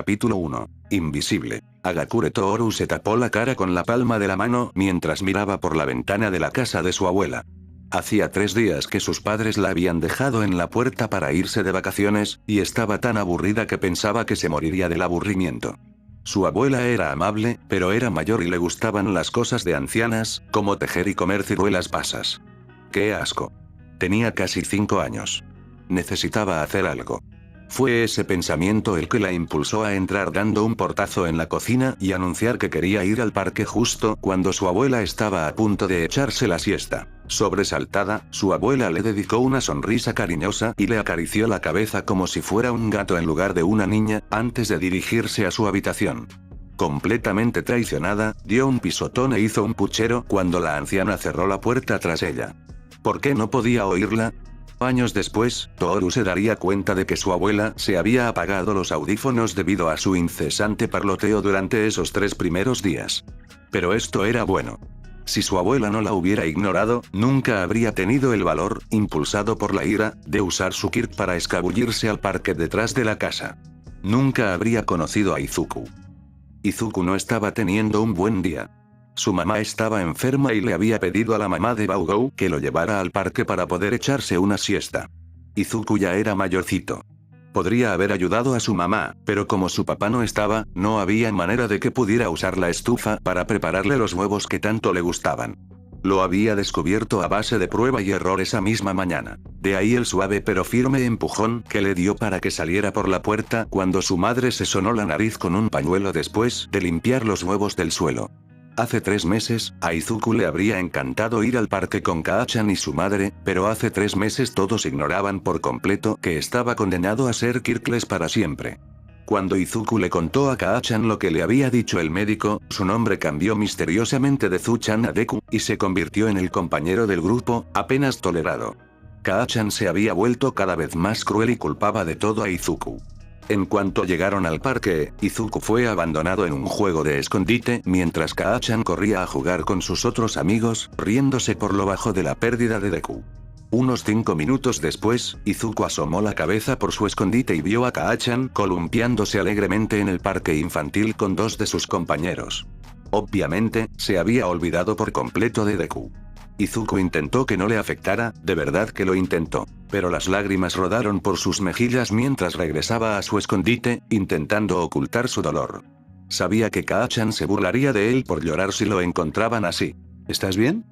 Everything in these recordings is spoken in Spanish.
Capítulo 1. Invisible. Hagakure Toru se tapó la cara con la palma de la mano mientras miraba por la ventana de la casa de su abuela. Hacía 3 días que sus padres la habían dejado en la puerta para irse de vacaciones, y estaba tan aburrida que pensaba que se moriría del aburrimiento. Su abuela era amable, pero era mayor y le gustaban las cosas de ancianas, como tejer y comer ciruelas pasas. ¡Qué asco! Tenía casi 5 años. Necesitaba hacer algo. Fue ese pensamiento el que la impulsó a entrar dando un portazo en la cocina y anunciar que quería ir al parque justo cuando su abuela estaba a punto de echarse la siesta. Sobresaltada, su abuela le dedicó una sonrisa cariñosa y le acarició la cabeza como si fuera un gato en lugar de una niña, antes de dirigirse a su habitación. Completamente traicionada, dio un pisotón e hizo un puchero cuando la anciana cerró la puerta tras ella. ¿Por qué no podía oírla? Años después, Toru se daría cuenta de que su abuela se había apagado los audífonos debido a su incesante parloteo durante esos 3 primeros días. Pero esto era bueno. Si su abuela no la hubiera ignorado, nunca habría tenido el valor, impulsado por la ira, de usar su kirk para escabullirse al parque detrás de la casa. Nunca habría conocido a Izuku. Izuku no estaba teniendo un buen día. Su mamá estaba enferma y le había pedido a la mamá de Baugou que lo llevara al parque para poder echarse una siesta. Izuku ya era mayorcito. Podría haber ayudado a su mamá, pero como su papá no estaba, no había manera de que pudiera usar la estufa para prepararle los huevos que tanto le gustaban. Lo había descubierto a base de prueba y error esa misma mañana. De ahí el suave pero firme empujón que le dio para que saliera por la puerta cuando su madre se sonó la nariz con un pañuelo después de limpiar los huevos del suelo. Hace 3 meses, a Izuku le habría encantado ir al parque con Kaa-chan y su madre, pero hace 3 meses todos ignoraban por completo que estaba condenado a ser Kirkless para siempre. Cuando Izuku le contó a Kaa-chan lo que le había dicho el médico, su nombre cambió misteriosamente de Zu-chan a Deku, y se convirtió en el compañero del grupo, apenas tolerado. Kaa-chan se había vuelto cada vez más cruel y culpaba de todo a Izuku. En cuanto llegaron al parque, Izuku fue abandonado en un juego de escondite mientras Kaa-chan corría a jugar con sus otros amigos, riéndose por lo bajo de la pérdida de Deku. Unos 5 minutos después, Izuku asomó la cabeza por su escondite y vio a Kaa-chan columpiándose alegremente en el parque infantil con 2 de sus compañeros. Obviamente, se había olvidado por completo de Deku. Izuku intentó que no le afectara, de verdad que lo intentó, pero las lágrimas rodaron por sus mejillas mientras regresaba a su escondite, intentando ocultar su dolor. Sabía que Kaa-chan se burlaría de él por llorar si lo encontraban así. ¿Estás bien?,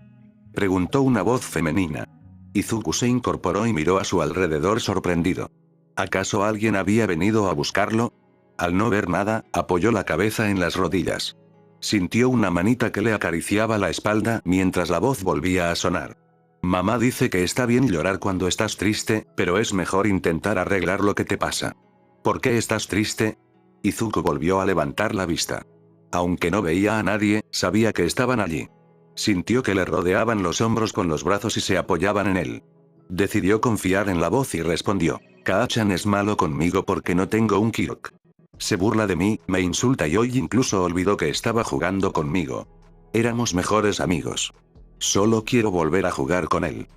preguntó una voz femenina. Izuku se incorporó y miró a su alrededor sorprendido. ¿Acaso alguien había venido a buscarlo? Al no ver nada, apoyó la cabeza en las rodillas. Sintió una manita que le acariciaba la espalda mientras la voz volvía a sonar. Mamá dice que está bien llorar cuando estás triste, pero es mejor intentar arreglar lo que te pasa. ¿Por qué estás triste? Izuku volvió a levantar la vista. Aunque no veía a nadie, sabía que estaban allí. Sintió que le rodeaban los hombros con los brazos y se apoyaban en él. Decidió confiar en la voz y respondió: Kaa-chan es malo conmigo porque no tengo un kirk. Se burla de mí, me insulta y hoy incluso olvidó que estaba jugando conmigo. Éramos mejores amigos. Solo quiero volver a jugar con él.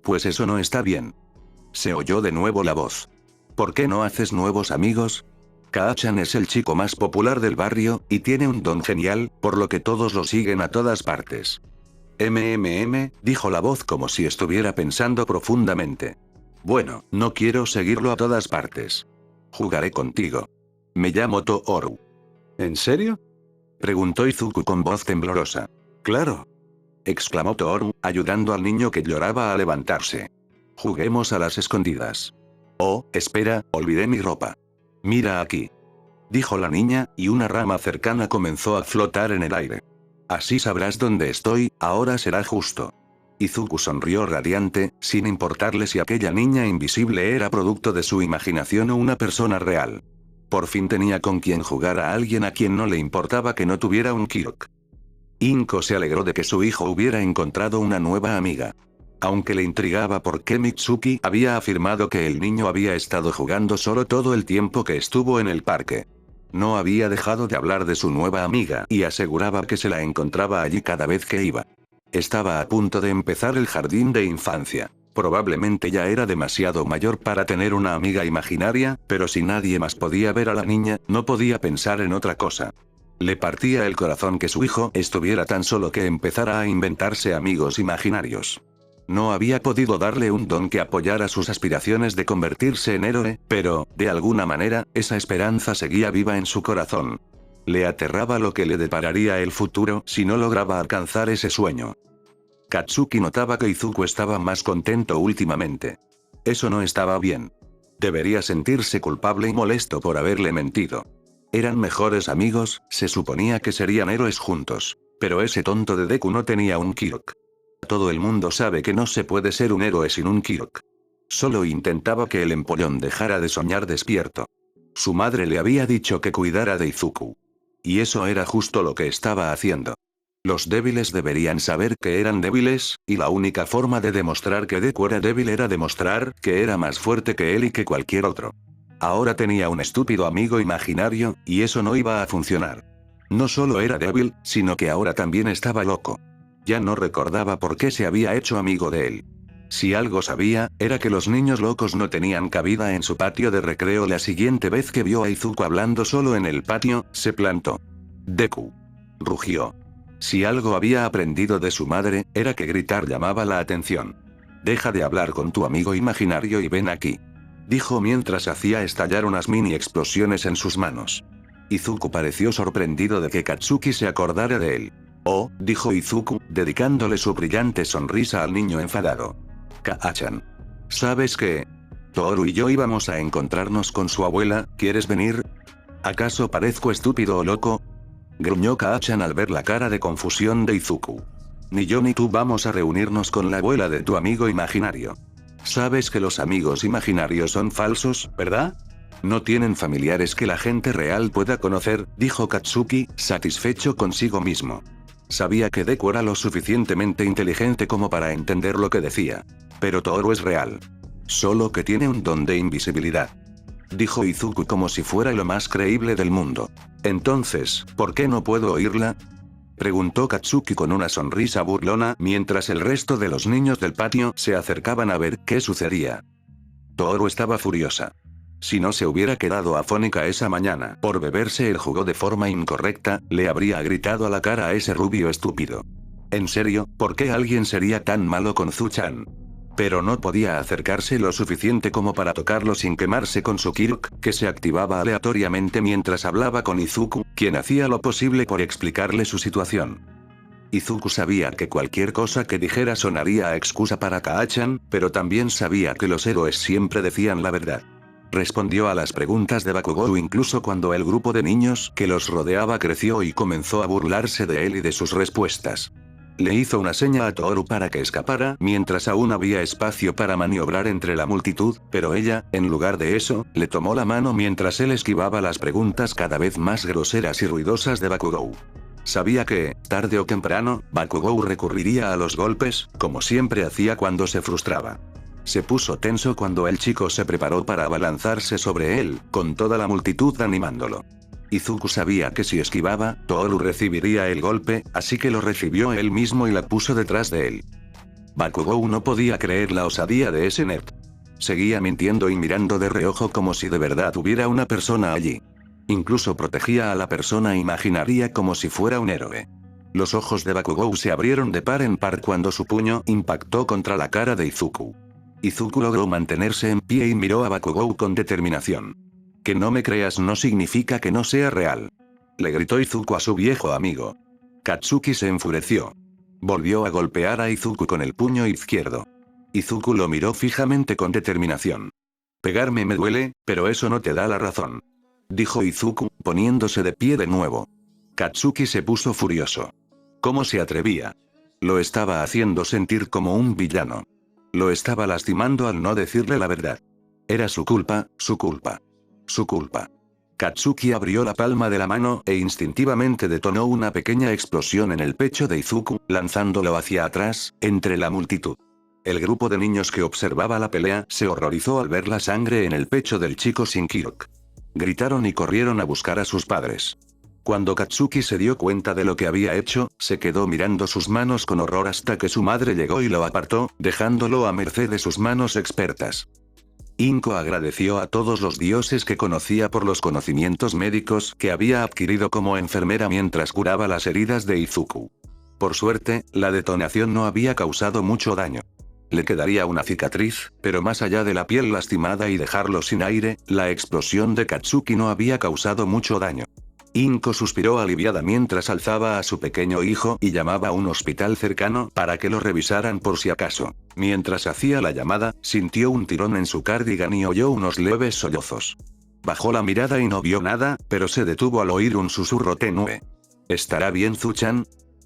Pues eso no está bien. Se oyó de nuevo la voz. ¿Por qué no haces nuevos amigos? Kaa-chan es el chico más popular del barrio, y tiene un don genial, por lo que todos lo siguen a todas partes. Dijo la voz como si estuviera pensando profundamente. Bueno, no quiero seguirlo a todas partes. Jugaré contigo. Me llamo Toru. ¿En serio?, preguntó Izuku con voz temblorosa. Claro, exclamó Toru, ayudando al niño que lloraba a levantarse. Juguemos a las escondidas. Oh, espera, olvidé mi ropa. Mira aquí, dijo la niña, y una rama cercana comenzó a flotar en el aire. Así sabrás dónde estoy, ahora será justo. Izuku sonrió radiante, sin importarle si aquella niña invisible era producto de su imaginación o una persona real. Por fin tenía con quien jugar a alguien a quien no le importaba que no tuviera un kirk. Inko se alegró de que su hijo hubiera encontrado una nueva amiga. Aunque le intrigaba por qué Mitsuki había afirmado que el niño había estado jugando solo todo el tiempo que estuvo en el parque. No había dejado de hablar de su nueva amiga y aseguraba que se la encontraba allí cada vez que iba. Estaba a punto de empezar el jardín de infancia. Probablemente ya era demasiado mayor para tener una amiga imaginaria, pero si nadie más podía ver a la niña, no podía pensar en otra cosa. Le partía el corazón que su hijo estuviera tan solo que empezara a inventarse amigos imaginarios. No había podido darle un don que apoyara sus aspiraciones de convertirse en héroe, pero, de alguna manera, esa esperanza seguía viva en su corazón. Le aterraba lo que le depararía el futuro si no lograba alcanzar ese sueño. Katsuki notaba que Izuku estaba más contento últimamente. Eso no estaba bien. Debería sentirse culpable y molesto por haberle mentido. Eran mejores amigos, se suponía que serían héroes juntos. Pero ese tonto de Deku no tenía un Kyok. Todo el mundo sabe que no se puede ser un héroe sin un Kyok. Solo intentaba que el empollón dejara de soñar despierto. Su madre le había dicho que cuidara de Izuku. Y eso era justo lo que estaba haciendo. Los débiles deberían saber que eran débiles, y la única forma de demostrar que Deku era débil era demostrar que era más fuerte que él y que cualquier otro. Ahora tenía un estúpido amigo imaginario, y eso no iba a funcionar. No solo era débil, sino que ahora también estaba loco. Ya no recordaba por qué se había hecho amigo de él. Si algo sabía, era que los niños locos no tenían cabida en su patio de recreo. La siguiente vez que vio a Izuku hablando solo en el patio, se plantó. Deku. Rugió. Si algo había aprendido de su madre, era que gritar llamaba la atención. Deja de hablar con tu amigo imaginario y ven aquí. Dijo mientras hacía estallar unas mini explosiones en sus manos. Izuku pareció sorprendido de que Katsuki se acordara de él. Oh, dijo Izuku, dedicándole su brillante sonrisa al niño enfadado. Kaachan. ¿Sabes qué? Toru y yo íbamos a encontrarnos con su abuela, ¿quieres venir? ¿Acaso parezco estúpido o loco? Gruñó Kaachan al ver la cara de confusión de Izuku. Ni yo ni tú vamos a reunirnos con la abuela de tu amigo imaginario. Sabes que los amigos imaginarios son falsos, ¿verdad? No tienen familiares que la gente real pueda conocer, dijo Katsuki, satisfecho consigo mismo. Sabía que Deku era lo suficientemente inteligente como para entender lo que decía. Pero Toru es real. Solo que tiene un don de invisibilidad. Dijo Izuku como si fuera lo más creíble del mundo. Entonces, ¿por qué no puedo oírla? Preguntó Katsuki con una sonrisa burlona mientras el resto de los niños del patio se acercaban a ver qué sucedía. Toru estaba furiosa. Si no se hubiera quedado afónica esa mañana por beberse el jugo de forma incorrecta, le habría gritado a la cara a ese rubio estúpido. En serio, ¿por qué alguien sería tan malo con Zu-chan? Pero no podía acercarse lo suficiente como para tocarlo sin quemarse con su Kyok, que se activaba aleatoriamente mientras hablaba con Izuku, quien hacía lo posible por explicarle su situación. Izuku sabía que cualquier cosa que dijera sonaría a excusa para Kaachan, pero también sabía que los héroes siempre decían la verdad. Respondió a las preguntas de Bakugou incluso cuando el grupo de niños que los rodeaba creció y comenzó a burlarse de él y de sus respuestas. Le hizo una seña a Toru para que escapara mientras aún había espacio para maniobrar entre la multitud, pero ella, en lugar de eso, le tomó la mano mientras él esquivaba las preguntas cada vez más groseras y ruidosas de Bakugou. Sabía que, tarde o temprano, Bakugou recurriría a los golpes, como siempre hacía cuando se frustraba. Se puso tenso cuando el chico se preparó para abalanzarse sobre él, con toda la multitud animándolo. Izuku sabía que si esquivaba, Toru recibiría el golpe, así que lo recibió él mismo y la puso detrás de él. Bakugou no podía creer la osadía de ese nerd. Seguía mintiendo y mirando de reojo como si de verdad hubiera una persona allí. Incluso protegía a la persona imaginaria como si fuera un héroe. Los ojos de Bakugou se abrieron de par en par cuando su puño impactó contra la cara de Izuku. Izuku logró mantenerse en pie y miró a Bakugou con determinación. Que no me creas no significa que no sea real. Le gritó Izuku a su viejo amigo. Katsuki se enfureció. Volvió a golpear a Izuku con el puño izquierdo. Izuku lo miró fijamente con determinación. Pegarme me duele, pero eso no te da la razón. Dijo Izuku, poniéndose de pie de nuevo. Katsuki se puso furioso. ¿Cómo se atrevía? Lo estaba haciendo sentir como un villano. Lo estaba lastimando al no decirle la verdad. Era su culpa, su culpa. Su culpa. Katsuki abrió la palma de la mano e instintivamente detonó una pequeña explosión en el pecho de Izuku, lanzándolo hacia atrás, entre la multitud. El grupo de niños que observaba la pelea se horrorizó al ver la sangre en el pecho del chico sin Kyok. Gritaron y corrieron a buscar a sus padres. Cuando Katsuki se dio cuenta de lo que había hecho, se quedó mirando sus manos con horror hasta que su madre llegó y lo apartó, dejándolo a merced de sus manos expertas. Inko agradeció a todos los dioses que conocía por los conocimientos médicos que había adquirido como enfermera mientras curaba las heridas de Izuku. Por suerte, la detonación no había causado mucho daño. Le quedaría una cicatriz, pero más allá de la piel lastimada y dejarlo sin aire, la explosión de Katsuki no había causado mucho daño. Inko suspiró aliviada mientras alzaba a su pequeño hijo y llamaba a un hospital cercano para que lo revisaran por si acaso. Mientras hacía la llamada, sintió un tirón en su cardigan y oyó unos leves sollozos. Bajó la mirada y no vio nada, pero se detuvo al oír un susurro tenue. ¿Estará bien Zuchan?,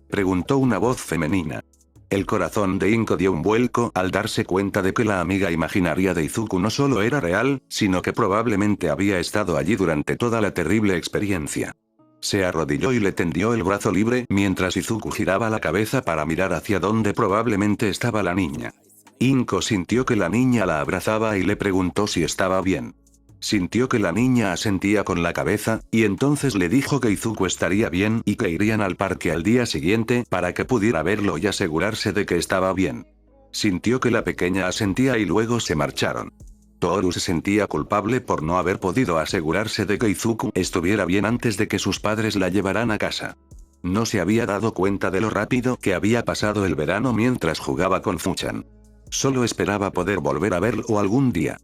preguntó una voz femenina. El corazón de Inko dio un vuelco al darse cuenta de que la amiga imaginaria de Izuku no solo era real, sino que probablemente había estado allí durante toda la terrible experiencia. Se arrodilló y le tendió el brazo libre mientras Izuku giraba la cabeza para mirar hacia donde probablemente estaba la niña. Inko sintió que la niña la abrazaba y le preguntó si estaba bien. Sintió que la niña asentía con la cabeza, y entonces le dijo que Izuku estaría bien y que irían al parque al día siguiente para que pudiera verlo y asegurarse de que estaba bien. Sintió que la pequeña asentía y luego se marcharon. Toru se sentía culpable por no haber podido asegurarse de que Izuku estuviera bien antes de que sus padres la llevaran a casa. No se había dado cuenta de lo rápido que había pasado el verano mientras jugaba con Fuchan. Solo esperaba poder volver a verlo algún día.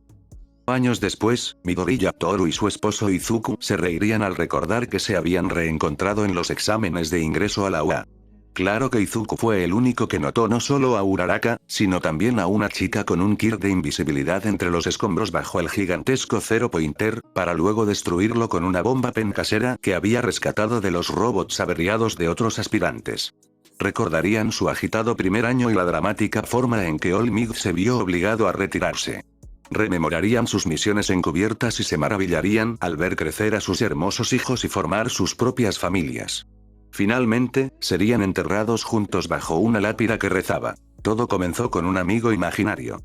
Años después, Midoriya, Toru y su esposo Izuku se reirían al recordar que se habían reencontrado en los exámenes de ingreso a la UA. Claro que Izuku fue el único que notó no solo a Uraraka, sino también a una chica con un kit de invisibilidad entre los escombros bajo el gigantesco Zero Pointer, para luego destruirlo con una bomba pen casera que había rescatado de los robots averiados de otros aspirantes. Recordarían su agitado primer año y la dramática forma en que All Might se vio obligado a retirarse. Rememorarían sus misiones encubiertas y se maravillarían al ver crecer a sus hermosos hijos y formar sus propias familias. Finalmente, serían enterrados juntos bajo una lápida que rezaba: todo comenzó con un amigo imaginario.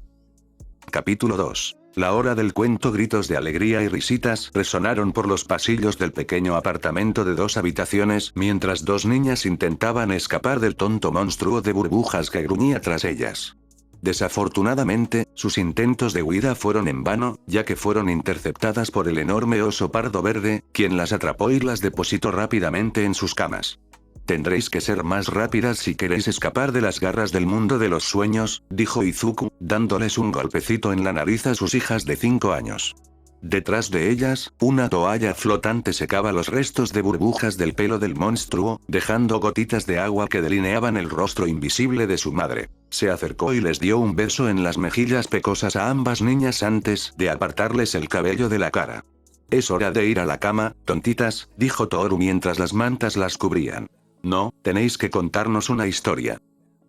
Capítulo 2. La hora del cuento. Gritos de alegría y risitas resonaron por los pasillos del pequeño apartamento de 2 habitaciones mientras 2 niñas intentaban escapar del tonto monstruo de burbujas que gruñía tras ellas. Desafortunadamente, sus intentos de huida fueron en vano, ya que fueron interceptadas por el enorme oso pardo verde, quien las atrapó y las depositó rápidamente en sus camas. Tendréis que ser más rápidas si queréis escapar de las garras del mundo de los sueños, dijo Izuku, dándoles un golpecito en la nariz a sus hijas de 5 años. Detrás de ellas, una toalla flotante secaba los restos de burbujas del pelo del monstruo, dejando gotitas de agua que delineaban el rostro invisible de su madre. Se acercó y les dio un beso en las mejillas pecosas a ambas niñas antes de apartarles el cabello de la cara. Es hora de ir a la cama, tontitas, dijo Toru mientras las mantas las cubrían. No, tenéis que contarnos una historia,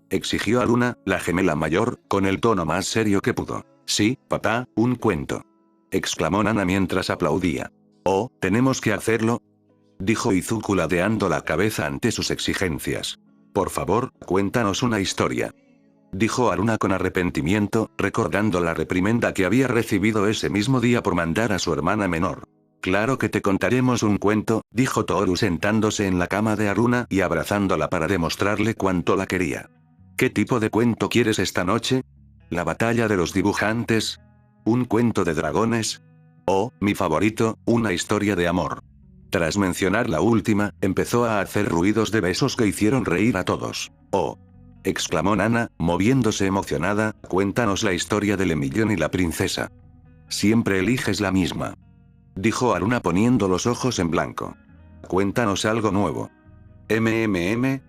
exigió Aruna, la gemela mayor, con el tono más serio que pudo. Sí, papá, un cuento, exclamó Nana mientras aplaudía. Oh, ¿tenemos que hacerlo?, dijo Izuku ladeando la cabeza ante sus exigencias. Por favor, cuéntanos una historia, dijo Aruna con arrepentimiento, recordando la reprimenda que había recibido ese mismo día por mandar a su hermana menor. Claro que te contaremos un cuento, dijo Toru sentándose en la cama de Aruna y abrazándola para demostrarle cuánto la quería. ¿Qué tipo de cuento quieres esta noche? ¿La batalla de los dibujantes? ¿Un cuento de dragones? Oh, mi favorito, una historia de amor. Tras mencionar la última, empezó a hacer ruidos de besos que hicieron reír a todos. Oh, exclamó Nana, moviéndose emocionada, cuéntanos la historia del Emillón y la princesa. Siempre eliges la misma, dijo Aruna poniendo los ojos en blanco. Cuéntanos algo nuevo.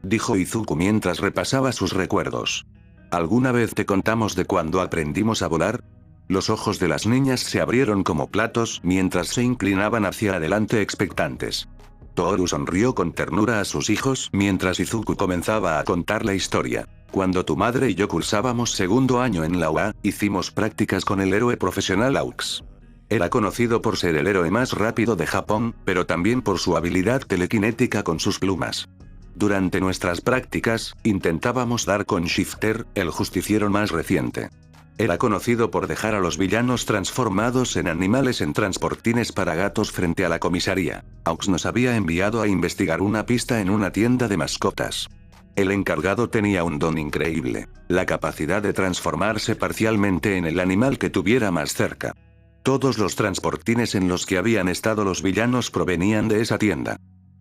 Dijo Izuku mientras repasaba sus recuerdos. ¿Alguna vez te contamos de cuando aprendimos a volar? Los ojos de las niñas se abrieron como platos mientras se inclinaban hacia adelante expectantes. Toru sonrió con ternura a sus hijos mientras Izuku comenzaba a contar la historia. Cuando tu madre y yo cursábamos segundo año en la UA, hicimos prácticas con el héroe profesional Aux. Era conocido por ser el héroe más rápido de Japón, pero también por su habilidad telequinética con sus plumas. Durante nuestras prácticas, intentábamos dar con Shifter, el justiciero más reciente. Era conocido por dejar a los villanos transformados en animales en transportines para gatos frente a la comisaría. Aux nos había enviado a investigar una pista en una tienda de mascotas. El encargado tenía un don increíble, la capacidad de transformarse parcialmente en el animal que tuviera más cerca. Todos los transportines en los que habían estado los villanos provenían de esa tienda.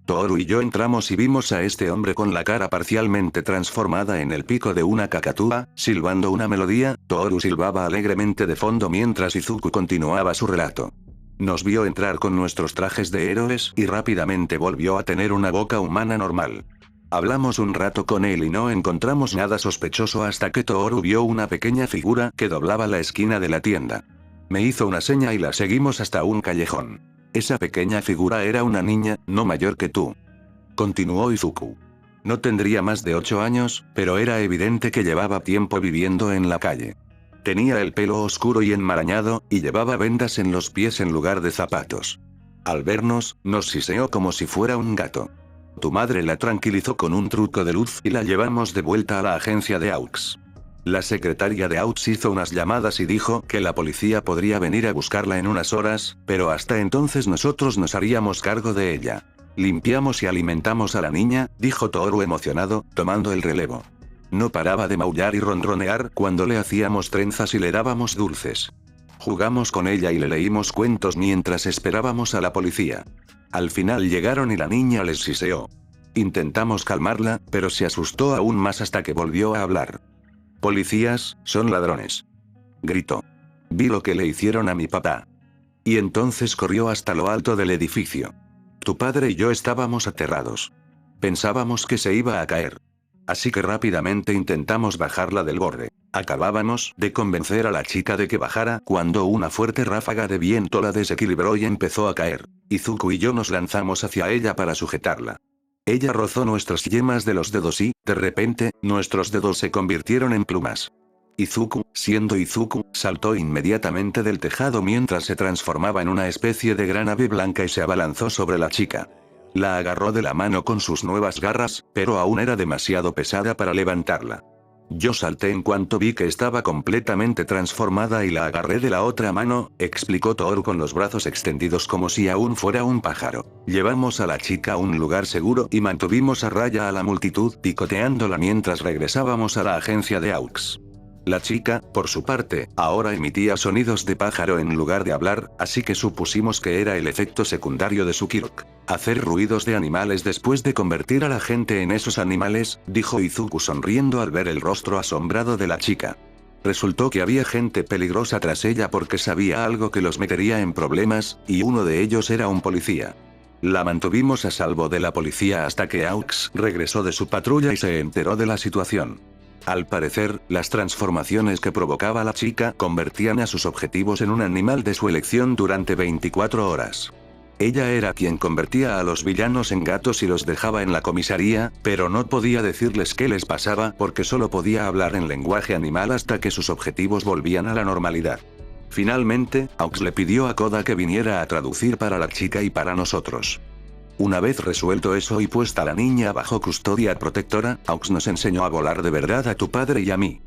Tohru y yo entramos y vimos a este hombre con la cara parcialmente transformada en el pico de una cacatúa, silbando una melodía. Tohru silbaba alegremente de fondo mientras Izuku continuaba su relato. Nos vio entrar con nuestros trajes de héroes y rápidamente volvió a tener una boca humana normal. Hablamos un rato con él y no encontramos nada sospechoso hasta que Tohru vio una pequeña figura que doblaba la esquina de la tienda. Me hizo una seña y la seguimos hasta un callejón. Esa pequeña figura era una niña, no mayor que tú. Continuó Izuku. No tendría más de 8 años, pero era evidente que llevaba tiempo viviendo en la calle. Tenía el pelo oscuro y enmarañado, y llevaba vendas en los pies en lugar de zapatos. Al vernos, nos siseó como si fuera un gato. Tu madre la tranquilizó con un truco de luz y la llevamos de vuelta a la agencia de Aux. La secretaria de Aux hizo unas llamadas y dijo que la policía podría venir a buscarla en unas horas, pero hasta entonces nosotros nos haríamos cargo de ella. Limpiamos y alimentamos a la niña, dijo Tohru emocionado, tomando el relevo. No paraba de maullar y ronronear cuando le hacíamos trenzas y le dábamos dulces. Jugamos con ella y le leímos cuentos mientras esperábamos a la policía. Al final llegaron y la niña les siseó. Intentamos calmarla, pero se asustó aún más hasta que volvió a hablar. «Policías, son ladrones», gritó. «Vi lo que le hicieron a mi papá». Y entonces corrió hasta lo alto del edificio. Tu padre y yo estábamos aterrados. Pensábamos que se iba a caer. Así que rápidamente intentamos bajarla del borde. Acabábamos de convencer a la chica de que bajara cuando una fuerte ráfaga de viento la desequilibró y empezó a caer. Izuku y yo nos lanzamos hacia ella para sujetarla. Ella rozó nuestras yemas de los dedos y, de repente, nuestros dedos se convirtieron en plumas. Izuku, siendo Izuku, saltó inmediatamente del tejado mientras se transformaba en una especie de gran ave blanca y se abalanzó sobre la chica. La agarró de la mano con sus nuevas garras, pero aún era demasiado pesada para levantarla. Yo salté en cuanto vi que estaba completamente transformada y la agarré de la otra mano, explicó Tohru con los brazos extendidos como si aún fuera un pájaro. Llevamos a la chica a un lugar seguro y mantuvimos a raya a la multitud picoteándola mientras regresábamos a la agencia de Aux. La chica, por su parte, ahora emitía sonidos de pájaro en lugar de hablar, así que supusimos que era el efecto secundario de su quirk. Hacer ruidos de animales después de convertir a la gente en esos animales, dijo Izuku sonriendo al ver el rostro asombrado de la chica. Resultó que había gente peligrosa tras ella porque sabía algo que los metería en problemas, y uno de ellos era un policía. La mantuvimos a salvo de la policía hasta que Aux regresó de su patrulla y se enteró de la situación. Al parecer, las transformaciones que provocaba la chica convertían a sus objetivos en un animal de su elección durante 24 horas. Ella era quien convertía a los villanos en gatos y los dejaba en la comisaría, pero no podía decirles qué les pasaba porque solo podía hablar en lenguaje animal hasta que sus objetivos volvían a la normalidad. Finalmente, Aux le pidió a Koda que viniera a traducir para la chica y para nosotros. Una vez resuelto eso y puesta la niña bajo custodia protectora, Aux nos enseñó a volar de verdad a tu padre y a mí.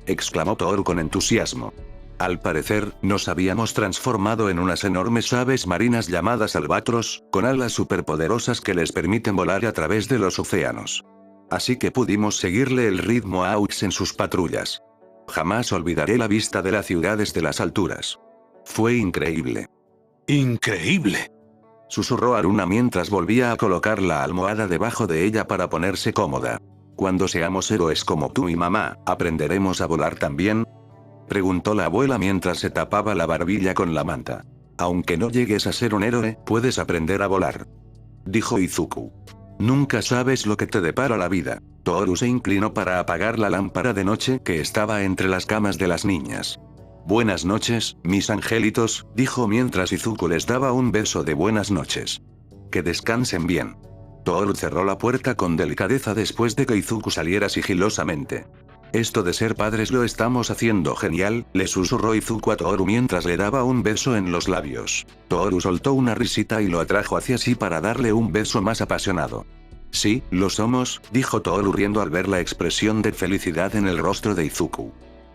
Exclamó Tohru con entusiasmo. Al parecer, nos habíamos transformado en unas enormes aves marinas llamadas albatros, con alas superpoderosas que les permiten volar a través de los océanos. Así que pudimos seguirle el ritmo a Aux en sus patrullas. Jamás olvidaré la vista de la ciudad desde las alturas. Fue increíble. ¡Increíble!, susurró Haruna mientras volvía a colocar la almohada debajo de ella para ponerse cómoda. Cuando seamos héroes como tú y mamá, ¿aprenderemos a volar también?, preguntó la abuela mientras se tapaba la barbilla con la manta. Aunque no llegues a ser un héroe, puedes aprender a volar, dijo Izuku. Nunca sabes lo que te depara la vida. Tohru se inclinó para apagar la lámpara de noche que estaba entre las camas de las niñas. Buenas noches, mis angelitos, dijo mientras Izuku les daba un beso de buenas noches. Que descansen bien. Tohru cerró la puerta con delicadeza después de que Izuku saliera sigilosamente. Esto de ser padres lo estamos haciendo genial, le susurró Izuku a Tohru mientras le daba un beso en los labios. Tohru soltó una risita y lo atrajo hacia sí para darle un beso más apasionado. Sí, lo somos, dijo Tohru riendo al ver la expresión de felicidad en el rostro de Izuku.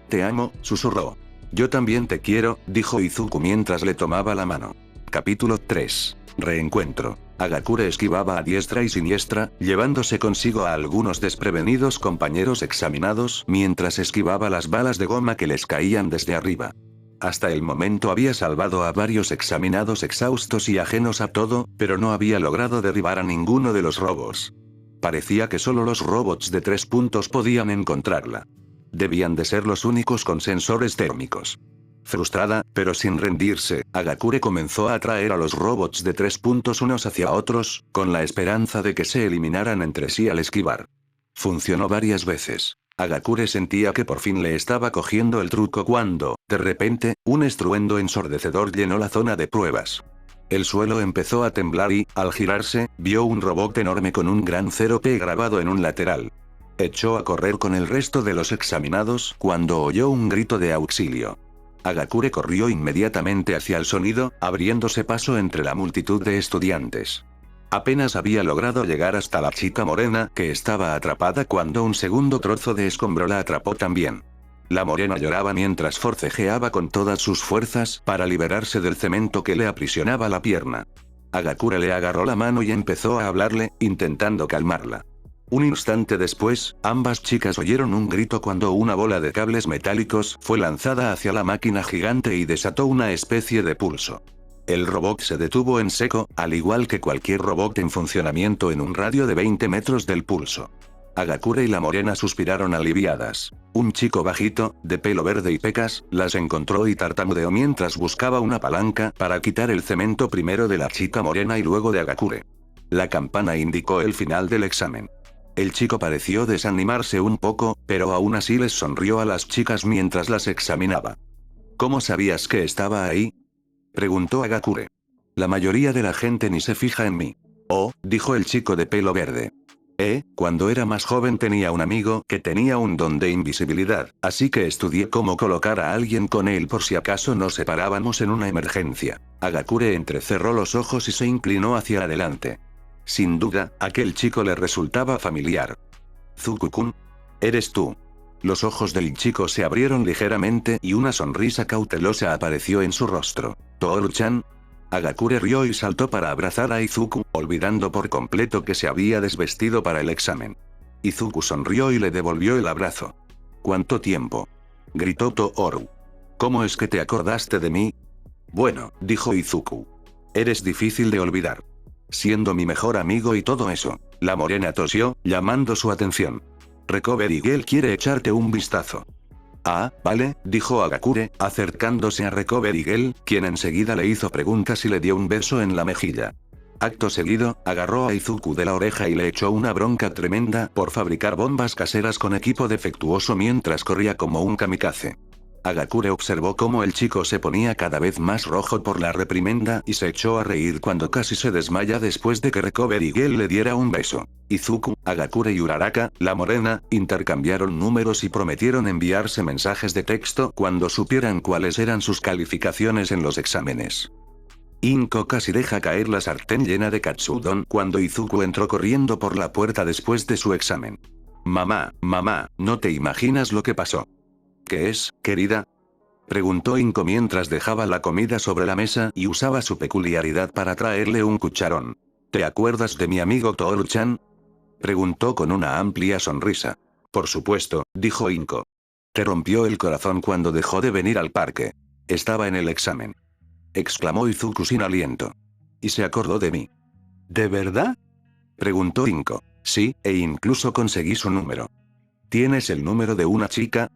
Te amo, susurró. Yo también te quiero, dijo Izuku mientras le tomaba la mano. Capítulo 3. Reencuentro. Hagakure esquivaba a diestra y siniestra, llevándose consigo a algunos desprevenidos compañeros examinados mientras esquivaba las balas de goma que les caían desde arriba. Hasta el momento había salvado a varios examinados exhaustos y ajenos a todo, pero no había logrado derribar a ninguno de los robos. Parecía que solo los robots de 3 puntos podían encontrarla. Debían de ser los únicos con sensores térmicos. Frustrada, pero sin rendirse, Hagakure comenzó a atraer a los robots de 3 puntos unos hacia otros, con la esperanza de que se eliminaran entre sí al esquivar. Funcionó varias veces. Hagakure sentía que por fin le estaba cogiendo el truco cuando, de repente, un estruendo ensordecedor llenó la zona de pruebas. El suelo empezó a temblar y, al girarse, vio un robot enorme con un gran 0P grabado en un lateral. Echó a correr con el resto de los examinados cuando oyó un grito de auxilio. Hagakure corrió inmediatamente hacia el sonido, abriéndose paso entre la multitud de estudiantes. Apenas había logrado llegar hasta la chica morena que estaba atrapada cuando un segundo trozo de escombro la atrapó también. La morena lloraba mientras forcejeaba con todas sus fuerzas para liberarse del cemento que le aprisionaba la pierna. Hagakure le agarró la mano y empezó a hablarle, intentando calmarla. Un instante después, ambas chicas oyeron un grito cuando una bola de cables metálicos fue lanzada hacia la máquina gigante y desató una especie de pulso. El robot se detuvo en seco, al igual que cualquier robot en funcionamiento en un radio de 20 metros del pulso. Hagakure y la morena suspiraron aliviadas. Un chico bajito, de pelo verde y pecas, las encontró y tartamudeó mientras buscaba una palanca para quitar el cemento primero de la chica morena y luego de Hagakure. La campana indicó el final del examen. El chico pareció desanimarse un poco, pero aún así les sonrió a las chicas mientras las examinaba. ¿Cómo sabías que estaba ahí?, preguntó Hagakure. La mayoría de la gente ni se fija en mí. Oh, dijo el chico de pelo verde. Cuando era más joven tenía un amigo que tenía un don de invisibilidad, así que estudié cómo colocar a alguien con él por si acaso nos separábamos en una emergencia. Hagakure entrecerró los ojos y se inclinó hacia adelante. Sin duda, aquel chico le resultaba familiar. Zuku-kun. ¿Eres tú? Los ojos del chico se abrieron ligeramente y una sonrisa cautelosa apareció en su rostro. ¿Toru-chan? Hagakure rió y saltó para abrazar a Izuku, olvidando por completo que se había desvestido para el examen. Izuku sonrió y le devolvió el abrazo. ¿Cuánto tiempo?, gritó Toru. ¿Cómo es que te acordaste de mí? Bueno, dijo Izuku. Eres difícil de olvidar. Siendo mi mejor amigo y todo eso. La morena tosió, llamando su atención. Recovery Girl quiere echarte un vistazo. Ah, vale, dijo Hagakure, acercándose a Recovery Girl, quien enseguida le hizo preguntas y le dio un beso en la mejilla. Acto seguido, agarró a Izuku de la oreja y le echó una bronca tremenda por fabricar bombas caseras con equipo defectuoso mientras corría como un kamikaze. Hagakure observó cómo el chico se ponía cada vez más rojo por la reprimenda y se echó a reír cuando casi se desmaya después de que Recovery Girl le diera un beso. Izuku, Hagakure y Uraraka, la morena, intercambiaron números y prometieron enviarse mensajes de texto cuando supieran cuáles eran sus calificaciones en los exámenes. Inko casi deja caer la sartén llena de katsudon cuando Izuku entró corriendo por la puerta después de su examen. Mamá, no te imaginas lo que pasó. ¿Qué es, querida?, preguntó Inko mientras dejaba la comida sobre la mesa y usaba su peculiaridad para traerle un cucharón. ¿Te acuerdas de mi amigo Toru-chan?, preguntó con una amplia sonrisa. Por supuesto, dijo Inko. Te rompió el corazón cuando dejó de venir al parque. Estaba en el examen, exclamó Izuku sin aliento. Y se acordó de mí. ¿De verdad?, preguntó Inko. Sí, e incluso conseguí su número. ¿Tienes el número de una chica?,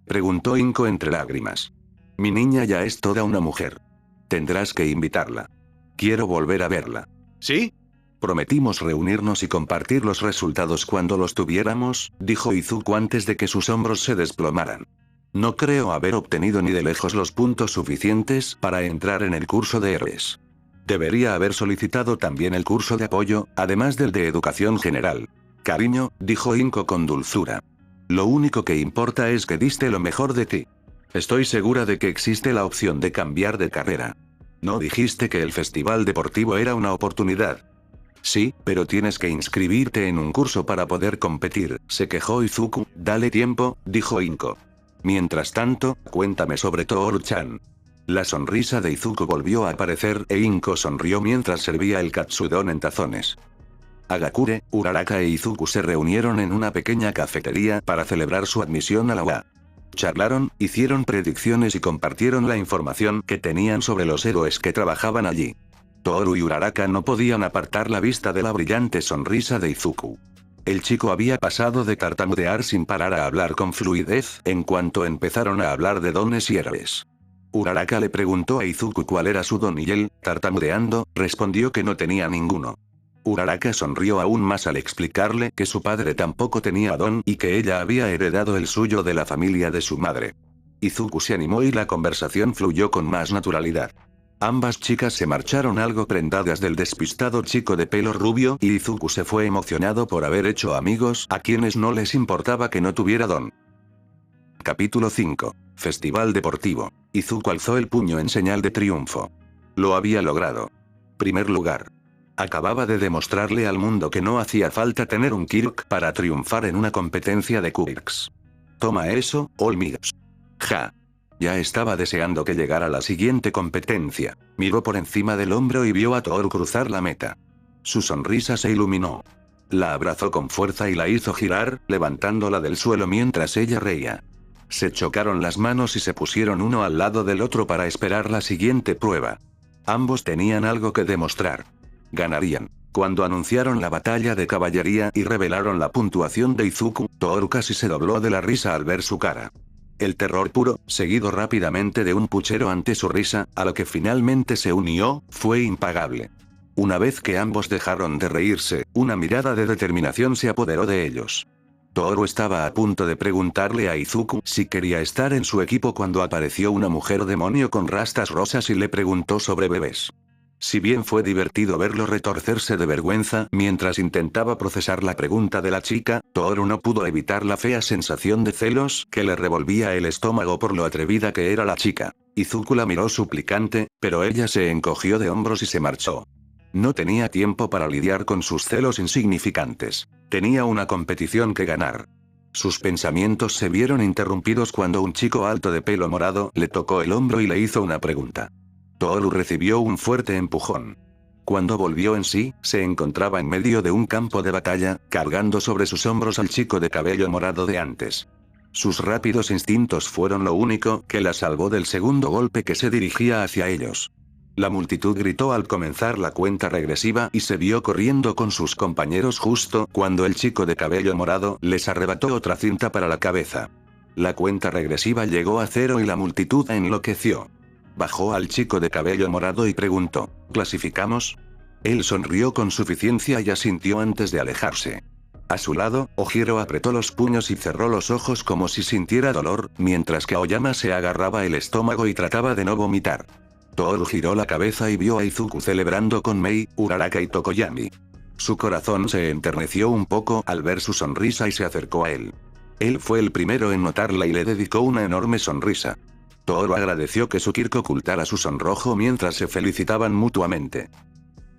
preguntó Inko entre lágrimas. Mi niña ya es toda una mujer. Tendrás que invitarla. Quiero volver a verla. ¿Sí? Prometimos reunirnos y compartir los resultados cuando los tuviéramos, dijo Izuku antes de que sus hombros se desplomaran. No creo haber obtenido ni de lejos los puntos suficientes para entrar en el curso de héroes. Debería haber solicitado también el curso de apoyo, además del de educación general. Cariño, dijo Inko con dulzura. Lo único que importa es que diste lo mejor de ti. Estoy segura de que existe la opción de cambiar de carrera. ¿No dijiste que el festival deportivo era una oportunidad? Sí, pero tienes que inscribirte en un curso para poder competir, se quejó Izuku. Dale tiempo, dijo Inko. Mientras tanto, cuéntame sobre Toru-chan. La sonrisa de Izuku volvió a aparecer e Inko sonrió mientras servía el katsudon en tazones. Hagakure, Uraraka e Izuku se reunieron en una pequeña cafetería para celebrar su admisión a la UA. Charlaron, hicieron predicciones y compartieron la información que tenían sobre los héroes que trabajaban allí. Toru y Uraraka no podían apartar la vista de la brillante sonrisa de Izuku. El chico había pasado de tartamudear sin parar a hablar con fluidez en cuanto empezaron a hablar de dones y héroes. Uraraka le preguntó a Izuku cuál era su don y él, tartamudeando, respondió que no tenía ninguno. Uraraka sonrió aún más al explicarle que su padre tampoco tenía don y que ella había heredado el suyo de la familia de su madre. Izuku se animó y la conversación fluyó con más naturalidad. Ambas chicas se marcharon algo prendadas del despistado chico de pelo rubio y Izuku se fue emocionado por haber hecho amigos a quienes no les importaba que no tuviera don. Capítulo 5. Festival deportivo. Izuku alzó el puño en señal de triunfo. Lo había logrado. Primer lugar. Acababa de demostrarle al mundo que no hacía falta tener un Kirk para triunfar en una competencia de Kirks. Toma eso, Olmigas. Ja. Ya estaba deseando que llegara la siguiente competencia. Miró por encima del hombro y vio a Toru cruzar la meta. Su sonrisa se iluminó. La abrazó con fuerza y la hizo girar, levantándola del suelo mientras ella reía. Se chocaron las manos y se pusieron uno al lado del otro para esperar la siguiente prueba. Ambos tenían algo que demostrar. Ganarían. Cuando anunciaron la batalla de caballería y revelaron la puntuación de Izuku, Toru casi se dobló de la risa al ver su cara. El terror puro, seguido rápidamente de un puchero ante su risa, a lo que finalmente se unió, fue impagable. Una vez que ambos dejaron de reírse, una mirada de determinación se apoderó de ellos. Toru estaba a punto de preguntarle a Izuku si quería estar en su equipo cuando apareció una mujer demonio con rastas rosas y le preguntó sobre bebés. Si bien fue divertido verlo retorcerse de vergüenza mientras intentaba procesar la pregunta de la chica, Toru no pudo evitar la fea sensación de celos que le revolvía el estómago por lo atrevida que era la chica. Izuku la miró suplicante, pero ella se encogió de hombros y se marchó. No tenía tiempo para lidiar con sus celos insignificantes. Tenía una competición que ganar. Sus pensamientos se vieron interrumpidos cuando un chico alto de pelo morado le tocó el hombro y le hizo una pregunta. Toru recibió un fuerte empujón. Cuando volvió en sí, se encontraba en medio de un campo de batalla, cargando sobre sus hombros al chico de cabello morado de antes. Sus rápidos instintos fueron lo único que la salvó del segundo golpe que se dirigía hacia ellos. La multitud gritó al comenzar la cuenta regresiva y se vio corriendo con sus compañeros justo cuando el chico de cabello morado les arrebató otra cinta para la cabeza. La cuenta regresiva llegó a 0 y la multitud enloqueció. Bajó al chico de cabello morado y preguntó, ¿clasificamos? Él sonrió con suficiencia y asintió antes de alejarse. A su lado, Ojiro apretó los puños y cerró los ojos como si sintiera dolor, mientras que Aoyama se agarraba el estómago y trataba de no vomitar. Toru giró la cabeza y vio a Izuku celebrando con Mei, Uraraka y Tokoyami. Su corazón se enterneció un poco al ver su sonrisa y se acercó a él. Él fue el primero en notarla y le dedicó una enorme sonrisa. Toru agradeció que su Kirk ocultara su sonrojo mientras se felicitaban mutuamente.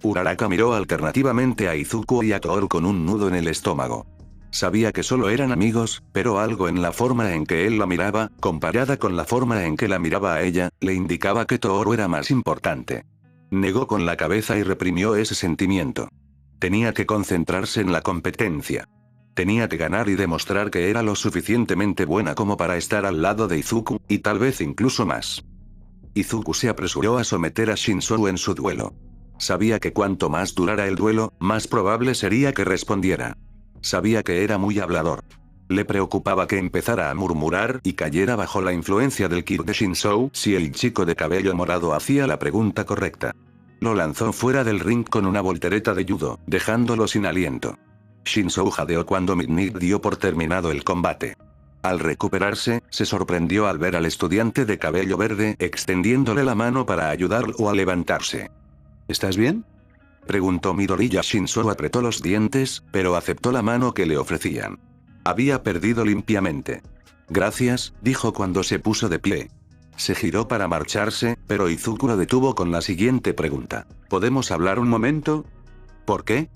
Uraraka miró alternativamente a Izuku y a Toru con un nudo en el estómago. Sabía que solo eran amigos, pero algo en la forma en que él la miraba, comparada con la forma en que la miraba a ella, le indicaba que Toru era más importante. Negó con la cabeza y reprimió ese sentimiento. Tenía que concentrarse en la competencia. Tenía que ganar y demostrar que era lo suficientemente buena como para estar al lado de Izuku, y tal vez incluso más. Izuku se apresuró a someter a Shinzou en su duelo. Sabía que cuanto más durara el duelo, más probable sería que respondiera. Sabía que era muy hablador. Le preocupaba que empezara a murmurar y cayera bajo la influencia del Kirk de Shinzou si el chico de cabello morado hacía la pregunta correcta. Lo lanzó fuera del ring con una voltereta de judo, dejándolo sin aliento. Shinzou jadeó cuando Midnight dio por terminado el combate. Al recuperarse, se sorprendió al ver al estudiante de cabello verde extendiéndole la mano para ayudarlo a levantarse. ¿Estás bien?, preguntó Midori y Shinzou apretó los dientes, pero aceptó la mano que le ofrecían. Había perdido limpiamente. Gracias, dijo cuando se puso de pie. Se giró para marcharse, pero Izuku lo detuvo con la siguiente pregunta. ¿Podemos hablar un momento? ¿Por qué?,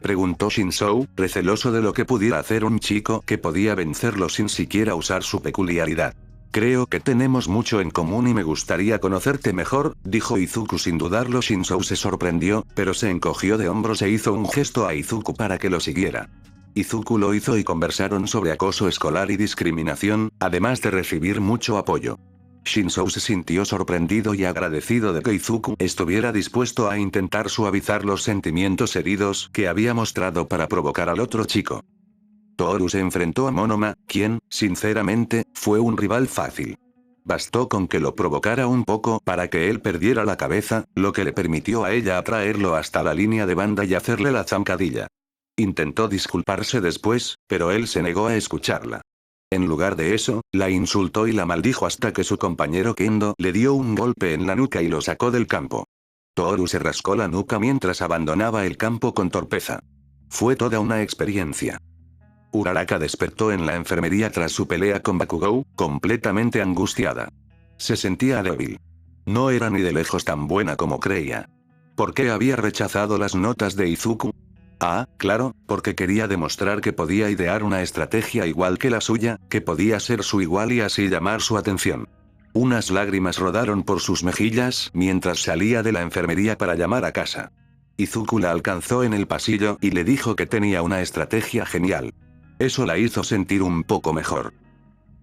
preguntó Shinzou, receloso de lo que pudiera hacer un chico que podía vencerlo sin siquiera usar su peculiaridad. Creo que tenemos mucho en común y me gustaría conocerte mejor, dijo Izuku sin dudarlo. Shinzou se sorprendió, pero se encogió de hombros e hizo un gesto a Izuku para que lo siguiera. Izuku lo hizo y conversaron sobre acoso escolar y discriminación, además de recibir mucho apoyo. Shinzou se sintió sorprendido y agradecido de que Izuku estuviera dispuesto a intentar suavizar los sentimientos heridos que había mostrado para provocar al otro chico. Toru se enfrentó a Monoma, quien, sinceramente, fue un rival fácil. Bastó con que lo provocara un poco para que él perdiera la cabeza, lo que le permitió a ella atraerlo hasta la línea de banda y hacerle la zancadilla. Intentó disculparse después, pero él se negó a escucharla. En lugar de eso, la insultó y la maldijo hasta que su compañero Kendo le dio un golpe en la nuca y lo sacó del campo. Toru se rascó la nuca mientras abandonaba el campo con torpeza. Fue toda una experiencia. Uraraka despertó en la enfermería tras su pelea con Bakugou, completamente angustiada. Se sentía débil. No era ni de lejos tan buena como creía. ¿Por qué había rechazado las notas de Izuku? Ah, claro, porque quería demostrar que podía idear una estrategia igual que la suya, que podía ser su igual y así llamar su atención. Unas lágrimas rodaron por sus mejillas mientras salía de la enfermería para llamar a casa. Izuku la alcanzó en el pasillo y le dijo que tenía una estrategia genial. Eso la hizo sentir un poco mejor.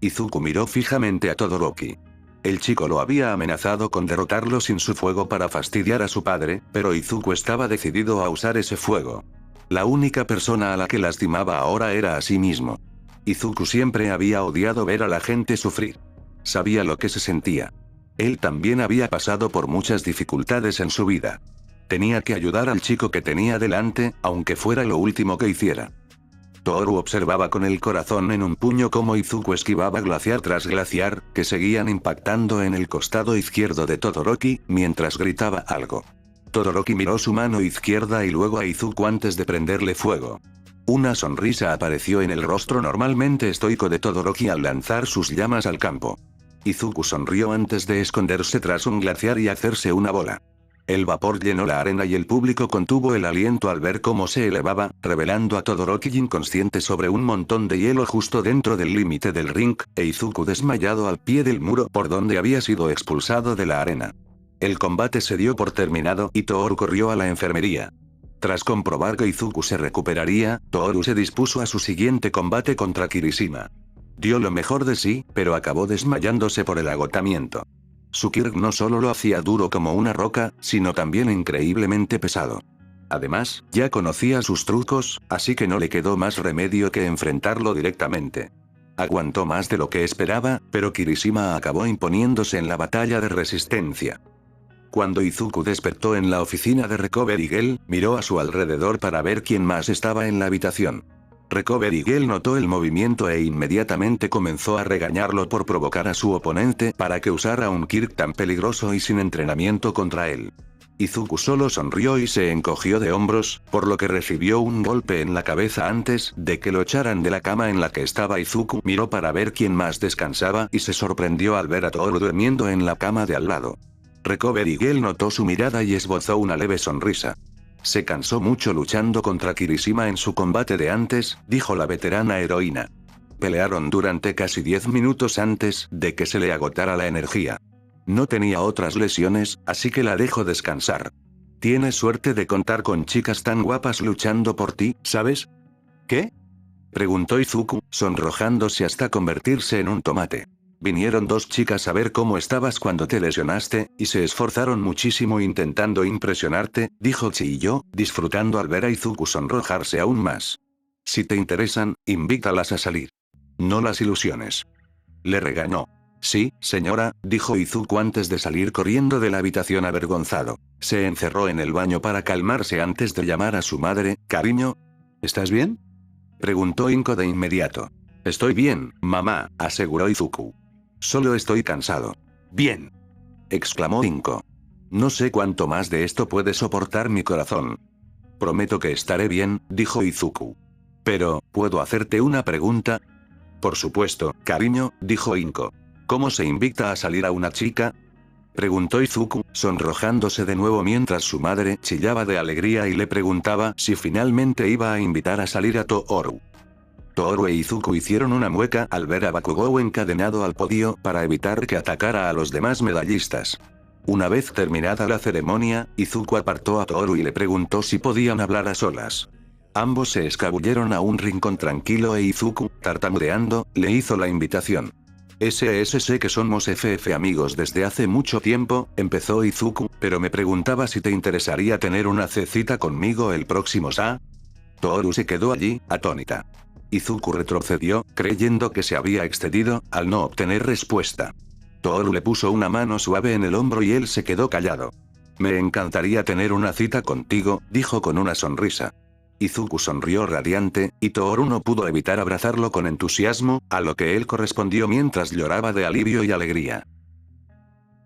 Izuku miró fijamente a Todoroki. El chico lo había amenazado con derrotarlo sin su fuego para fastidiar a su padre, pero Izuku estaba decidido a usar ese fuego. La única persona a la que lastimaba ahora era a sí mismo. Izuku siempre había odiado ver a la gente sufrir. Sabía lo que se sentía. Él también había pasado por muchas dificultades en su vida. Tenía que ayudar al chico que tenía delante, aunque fuera lo último que hiciera. Toru observaba con el corazón en un puño cómo Izuku esquivaba glaciar tras glaciar, que seguían impactando en el costado izquierdo de Todoroki, mientras gritaba algo. Todoroki miró su mano izquierda y luego a Izuku antes de prenderle fuego. Una sonrisa apareció en el rostro normalmente estoico de Todoroki al lanzar sus llamas al campo. Izuku sonrió antes de esconderse tras un glaciar y hacerse una bola. El vapor llenó la arena y el público contuvo el aliento al ver cómo se elevaba, revelando a Todoroki inconsciente sobre un montón de hielo justo dentro del límite del ring, e Izuku desmayado al pie del muro por donde había sido expulsado de la arena. El combate se dio por terminado y Toru corrió a la enfermería. Tras comprobar que Izuku se recuperaría, Toru se dispuso a su siguiente combate contra Kirishima. Dio lo mejor de sí, pero acabó desmayándose por el agotamiento. Su Kirk no solo lo hacía duro como una roca, sino también increíblemente pesado. Además, ya conocía sus trucos, así que no le quedó más remedio que enfrentarlo directamente. Aguantó más de lo que esperaba, pero Kirishima acabó imponiéndose en la batalla de resistencia. Cuando Izuku despertó en la oficina de Recovery Girl, miró a su alrededor para ver quién más estaba en la habitación. Recovery Girl notó el movimiento e inmediatamente comenzó a regañarlo por provocar a su oponente para que usara un Kirk tan peligroso y sin entrenamiento contra él. Izuku solo sonrió y se encogió de hombros, por lo que recibió un golpe en la cabeza antes de que lo echaran de la cama en la que estaba. Izuku miró para ver quién más descansaba y se sorprendió al ver a Toru durmiendo en la cama de al lado. Recovery Girl notó su mirada y esbozó una leve sonrisa. Se cansó mucho luchando contra Kirishima en su combate de antes, dijo la veterana heroína. Pelearon durante casi 10 minutos antes de que se le agotara la energía. No tenía otras lesiones, así que la dejo descansar. Tienes suerte de contar con chicas tan guapas luchando por ti, ¿sabes? ¿Qué? Preguntó Izuku, sonrojándose hasta convertirse en un tomate. Vinieron 2 chicas a ver cómo estabas cuando te lesionaste, y se esforzaron muchísimo intentando impresionarte, dijo Chiyo, disfrutando al ver a Izuku sonrojarse aún más. Si te interesan, invítalas a salir. No las ilusiones. Le regañó. Sí, señora, dijo Izuku antes de salir corriendo de la habitación avergonzado. Se encerró en el baño para calmarse antes de llamar a su madre. Cariño, ¿estás bien? Preguntó Inko de inmediato. Estoy bien, mamá, aseguró Izuku. Solo estoy cansado. Bien, exclamó Inko. No sé cuánto más de esto puede soportar mi corazón. Prometo que estaré bien, dijo Izuku. Pero, ¿puedo hacerte una pregunta? Por supuesto, cariño, dijo Inko. ¿Cómo se invita a salir a una chica? Preguntó Izuku, sonrojándose de nuevo mientras su madre chillaba de alegría y le preguntaba si finalmente iba a invitar a salir a Toru. Toru e Izuku hicieron una mueca al ver a Bakugou encadenado al podio para evitar que atacara a los demás medallistas. Una vez terminada la ceremonia, Izuku apartó a Toru y le preguntó si podían hablar a solas. Ambos se escabulleron a un rincón tranquilo e Izuku, tartamudeando, le hizo la invitación. Sé que somos amigos desde hace mucho tiempo, empezó Izuku, pero me preguntaba si te interesaría tener una cita conmigo el próximo SA. Toru se quedó allí, atónita. Izuku retrocedió, creyendo que se había excedido, al no obtener respuesta. Toru le puso una mano suave en el hombro y él se quedó callado. Me encantaría tener una cita contigo, dijo con una sonrisa. Izuku sonrió radiante, y Toru no pudo evitar abrazarlo con entusiasmo, a lo que él correspondió mientras lloraba de alivio y alegría.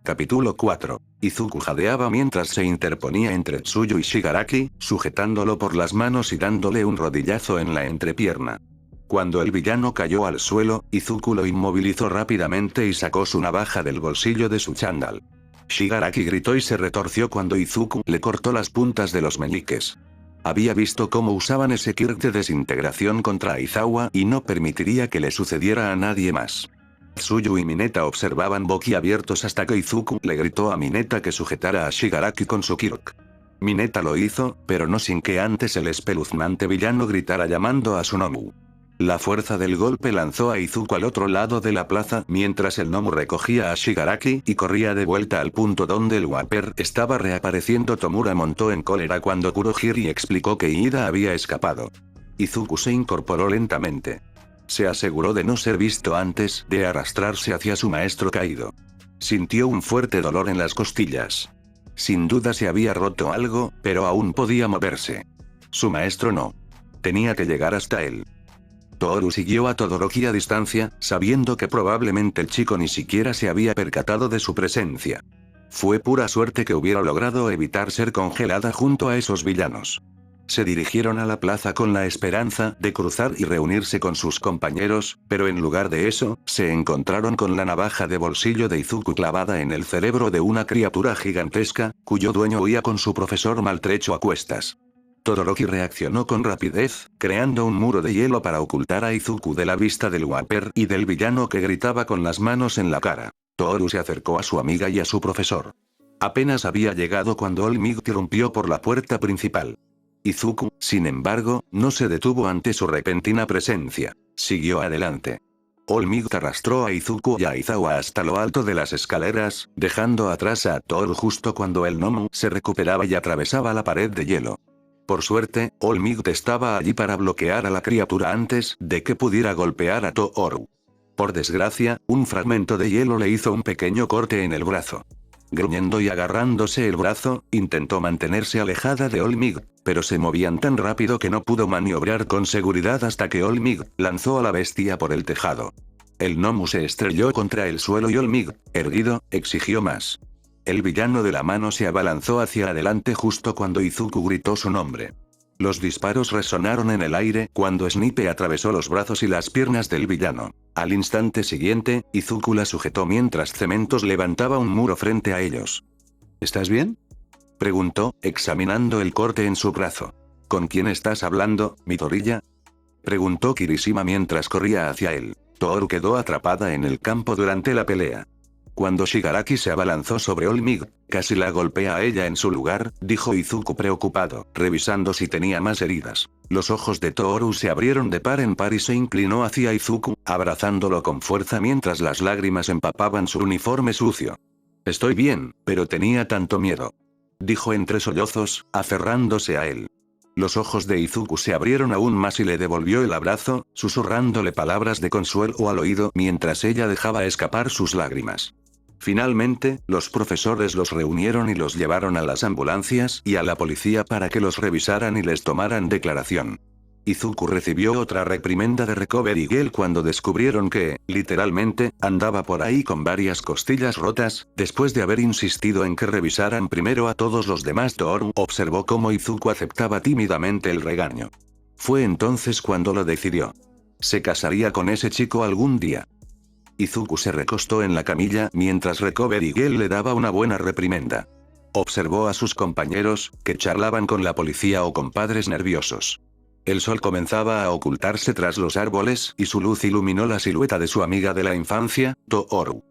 Capítulo 4. Izuku jadeaba mientras se interponía entre Tsuyu y Shigaraki, sujetándolo por las manos y dándole un rodillazo en la entrepierna. Cuando el villano cayó al suelo, Izuku lo inmovilizó rápidamente y sacó su navaja del bolsillo de su chándal. Shigaraki gritó y se retorció cuando Izuku le cortó las puntas de los meñiques. Había visto cómo usaban ese kit de desintegración contra Aizawa y no permitiría que le sucediera a nadie más. Tsuyu y Mineta observaban boquiabiertos hasta que Izuku le gritó a Mineta que sujetara a Shigaraki con su kirk. Mineta lo hizo, pero no sin que antes el espeluznante villano gritara llamando a su Nomu. La fuerza del golpe lanzó a Izuku al otro lado de la plaza mientras el Nomu recogía a Shigaraki y corría de vuelta al punto donde el Wapper estaba reapareciendo. Tomura montó en cólera cuando Kurohiri explicó que Ida había escapado. Izuku se incorporó lentamente. Se aseguró de no ser visto antes de arrastrarse hacia su maestro caído. Sintió un fuerte dolor en las costillas. Sin duda se había roto algo, pero aún podía moverse. Su maestro no. Tenía que llegar hasta él. Toru siguió a Todoroki a distancia, sabiendo que probablemente el chico ni siquiera se había percatado de su presencia. Fue pura suerte que hubiera logrado evitar ser congelada junto a esos villanos. Se dirigieron a la plaza con la esperanza de cruzar y reunirse con sus compañeros, pero en lugar de eso, se encontraron con la navaja de bolsillo de Izuku clavada en el cerebro de una criatura gigantesca, cuyo dueño huía con su profesor maltrecho a cuestas. Todoroki reaccionó con rapidez, creando un muro de hielo para ocultar a Izuku de la vista del Wapper y del villano que gritaba con las manos en la cara. Toru se acercó a su amiga y a su profesor. Apenas había llegado cuando All Might irrumpió por la puerta principal. Izuku, sin embargo, no se detuvo ante su repentina presencia. Siguió adelante. All Might arrastró a Izuku y a Aizawa hasta lo alto de las escaleras, dejando atrás a Toru justo cuando el Nomu se recuperaba y atravesaba la pared de hielo. Por suerte, All Might estaba allí para bloquear a la criatura antes de que pudiera golpear a Toru. Por desgracia, un fragmento de hielo le hizo un pequeño corte en el brazo. Gruñendo y agarrándose el brazo, intentó mantenerse alejada de All Might, pero se movían tan rápido que no pudo maniobrar con seguridad hasta que All Might lanzó a la bestia por el tejado. El Nomu se estrelló contra el suelo y All Might, erguido, exigió más. El villano de la mano se abalanzó hacia adelante justo cuando Izuku gritó su nombre. Los disparos resonaron en el aire cuando Snipe atravesó los brazos y las piernas del villano. Al instante siguiente, Izuku la sujetó mientras Cementos levantaba un muro frente a ellos. ¿Estás bien?, preguntó, examinando el corte en su brazo. ¿Con quién estás hablando, Midoriya?, preguntó Kirishima mientras corría hacia él. Toru quedó atrapada en el campo durante la pelea. Cuando Shigaraki se abalanzó sobre All Might, casi la golpea a ella en su lugar, dijo Izuku preocupado, revisando si tenía más heridas. Los ojos de Toru se abrieron de par en par y se inclinó hacia Izuku, abrazándolo con fuerza mientras las lágrimas empapaban su uniforme sucio. Estoy bien, pero tenía tanto miedo, dijo entre sollozos, aferrándose a él. Los ojos de Izuku se abrieron aún más y le devolvió el abrazo, susurrándole palabras de consuelo al oído mientras ella dejaba escapar sus lágrimas. Finalmente, los profesores los reunieron y los llevaron a las ambulancias y a la policía para que los revisaran y les tomaran declaración. Izuku recibió otra reprimenda de Recovery Girl cuando descubrieron que, literalmente, andaba por ahí con varias costillas rotas, después de haber insistido en que revisaran primero a todos los demás. Toru observó cómo Izuku aceptaba tímidamente el regaño. Fue entonces cuando lo decidió. Se casaría con ese chico algún día. Izuku se recostó en la camilla mientras Recovery Girl le daba una buena reprimenda. Observó a sus compañeros, que charlaban con la policía o con padres nerviosos. El sol comenzaba a ocultarse tras los árboles y su luz iluminó la silueta de su amiga de la infancia, Tooru.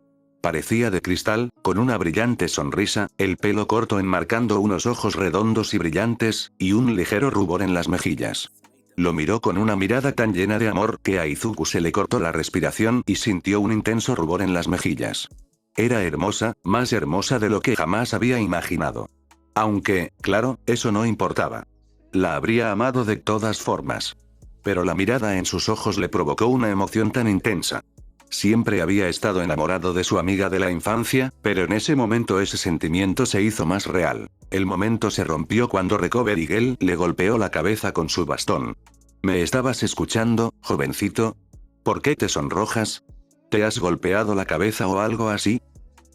Parecía de cristal, con una brillante sonrisa, el pelo corto enmarcando unos ojos redondos y brillantes, y un ligero rubor en las mejillas. Lo miró con una mirada tan llena de amor que a Izuku se le cortó la respiración y sintió un intenso rubor en las mejillas. Era hermosa, más hermosa de lo que jamás había imaginado. Aunque, claro, eso no importaba. La habría amado de todas formas. Pero la mirada en sus ojos le provocó una emoción tan intensa. Siempre había estado enamorado de su amiga de la infancia, pero en ese momento ese sentimiento se hizo más real. El momento se rompió cuando Recoverigel le golpeó la cabeza con su bastón. ¿Me estabas escuchando, jovencito? ¿Por qué te sonrojas? ¿Te has golpeado la cabeza o algo así?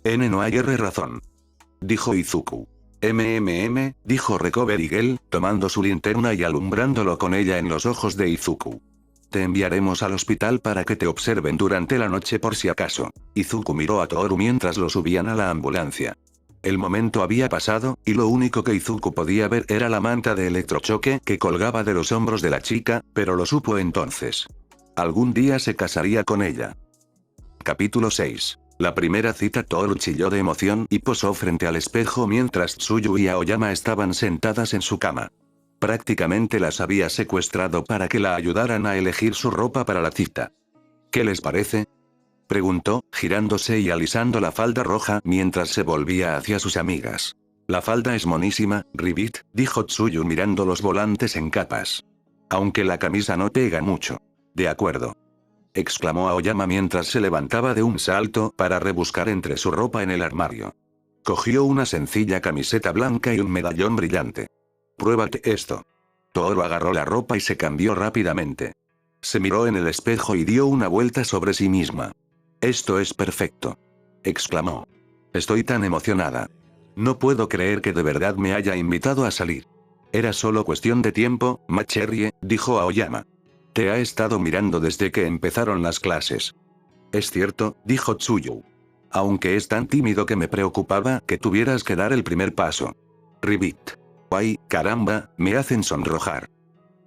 No hay razón. Dijo Izuku. Dijo Recoverigel, tomando su linterna y alumbrándolo con ella en los ojos de Izuku. Te enviaremos al hospital para que te observen durante la noche por si acaso. Izuku miró a Tooru mientras lo subían a la ambulancia. El momento había pasado, y lo único que Izuku podía ver era la manta de electrochoque que colgaba de los hombros de la chica, pero lo supo entonces. Algún día se casaría con ella. Capítulo 6. La primera cita. Tooru chilló de emoción y posó frente al espejo mientras Tsuyu y Aoyama estaban sentadas en su cama. Prácticamente las había secuestrado para que la ayudaran a elegir su ropa para la cita. ¿Qué les parece?, preguntó, girándose y alisando la falda roja mientras se volvía hacia sus amigas. La falda es monísima, Ribbit, dijo Tsuyu mirando los volantes en capas. Aunque la camisa no pega mucho. De acuerdo, exclamó Aoyama mientras se levantaba de un salto para rebuscar entre su ropa en el armario. Cogió una sencilla camiseta blanca y un medallón brillante. Pruébate esto. Tooru agarró la ropa y se cambió rápidamente. Se miró en el espejo y dio una vuelta sobre sí misma. Esto es perfecto, exclamó. Estoy tan emocionada. No puedo creer que de verdad me haya invitado a salir. Era solo cuestión de tiempo, Macherrie, dijo Aoyama. Te ha estado mirando desde que empezaron las clases. Es cierto, dijo Tsuyu. Aunque es tan tímido que me preocupaba que tuvieras que dar el primer paso. Ribbit. ¡Ay, caramba, me hacen sonrojar!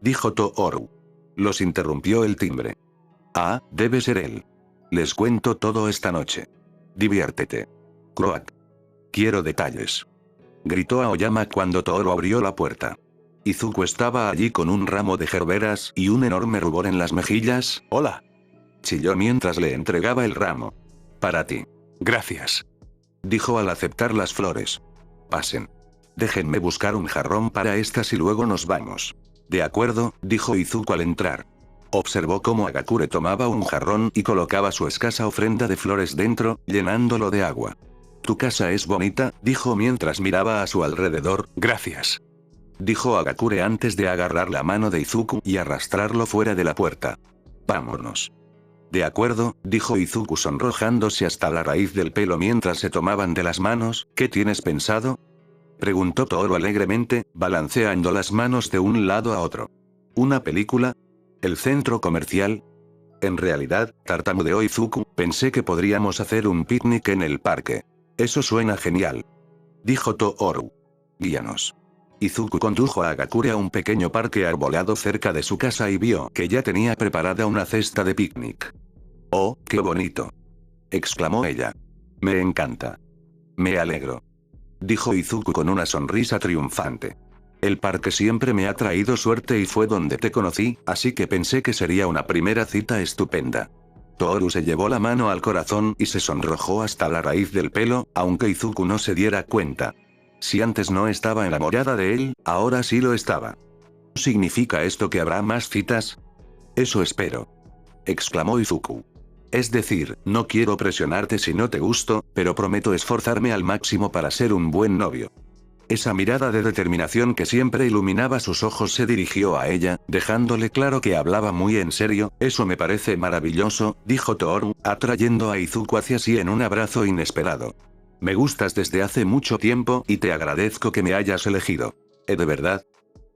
Dijo Tooru. Los interrumpió el timbre. Ah, debe ser él. Les cuento todo esta noche. Diviértete. Croak. Quiero detalles. Gritó Aoyama cuando Tooru abrió la puerta. Izuku estaba allí con un ramo de gerberas y un enorme rubor en las mejillas. ¡Hola!, chilló mientras le entregaba el ramo. Para ti. Gracias. Dijo al aceptar las flores. Pasen. Déjenme buscar un jarrón para estas y luego nos vamos. De acuerdo, dijo Izuku al entrar. Observó cómo Agakure tomaba un jarrón y colocaba su escasa ofrenda de flores dentro, llenándolo de agua. Tu casa es bonita, dijo mientras miraba a su alrededor. Gracias. Dijo Agakure antes de agarrar la mano de Izuku y arrastrarlo fuera de la puerta. Vámonos. De acuerdo, dijo Izuku sonrojándose hasta la raíz del pelo mientras se tomaban de las manos. ¿Qué tienes pensado?, preguntó Tooru alegremente, balanceando las manos de un lado a otro. ¿Una película? ¿El centro comercial? En realidad, tartamudeó Izuku, pensé que podríamos hacer un picnic en el parque. Eso suena genial. Dijo Tooru. Guíanos. Izuku condujo a Agakure a un pequeño parque arbolado cerca de su casa y vio que ya tenía preparada una cesta de picnic. ¡Oh, qué bonito!, exclamó ella. Me encanta. Me alegro. Dijo Izuku con una sonrisa triunfante. El parque siempre me ha traído suerte y fue donde te conocí, así que pensé que sería una primera cita estupenda. Tooru se llevó la mano al corazón y se sonrojó hasta la raíz del pelo, aunque Izuku no se diera cuenta. Si antes no estaba enamorada de él, ahora sí lo estaba. ¿Significa esto que habrá más citas? Eso espero, exclamó Izuku. Es decir, no quiero presionarte si no te gusto, pero prometo esforzarme al máximo para ser un buen novio. Esa mirada de determinación que siempre iluminaba sus ojos se dirigió a ella, dejándole claro que hablaba muy en serio. Eso me parece maravilloso, dijo Tooru, atrayendo a Izuku hacia sí en un abrazo inesperado. Me gustas desde hace mucho tiempo y te agradezco que me hayas elegido. ¿De verdad?,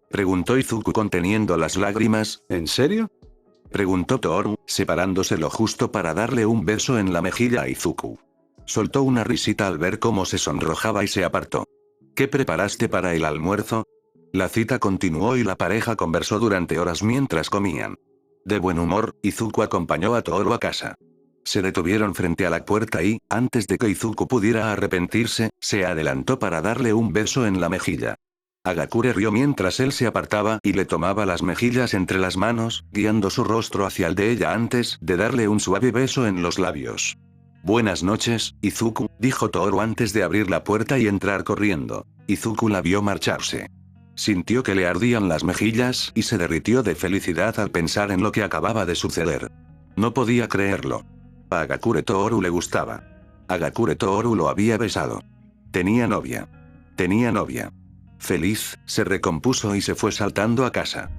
preguntó Izuku conteniendo las lágrimas. ¿En serio?, preguntó Tooru, separándose lo justo para darle un beso en la mejilla a Izuku. Soltó una risita al ver cómo se sonrojaba y se apartó. ¿Qué preparaste para el almuerzo?, La cita continuó y la pareja conversó durante horas mientras comían. De buen humor, Izuku acompañó a Toru a casa. Se detuvieron frente a la puerta y, antes de que Izuku pudiera arrepentirse, se adelantó para darle un beso en la mejilla. Hagakure rió mientras él se apartaba y le tomaba las mejillas entre las manos, guiando su rostro hacia el de ella antes de darle un suave beso en los labios. Buenas noches, Izuku, dijo Toru antes de abrir la puerta y entrar corriendo. Izuku la vio marcharse. Sintió que le ardían las mejillas y se derritió de felicidad al pensar en lo que acababa de suceder. No podía creerlo. A Hagakure Toru le gustaba. Hagakure Toru lo había besado. Tenía novia. Tenía novia. Feliz, se recompuso y se fue saltando a casa.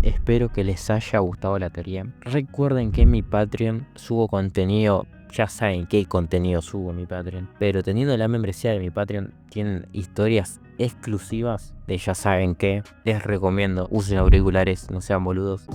Espero que les haya gustado la teoría. Recuerden que en mi Patreon subo contenido, ya saben qué contenido subo en mi Patreon, pero teniendo la membresía de mi Patreon tienen historias exclusivas de ya saben qué. Les recomiendo, usen auriculares, no sean boludos.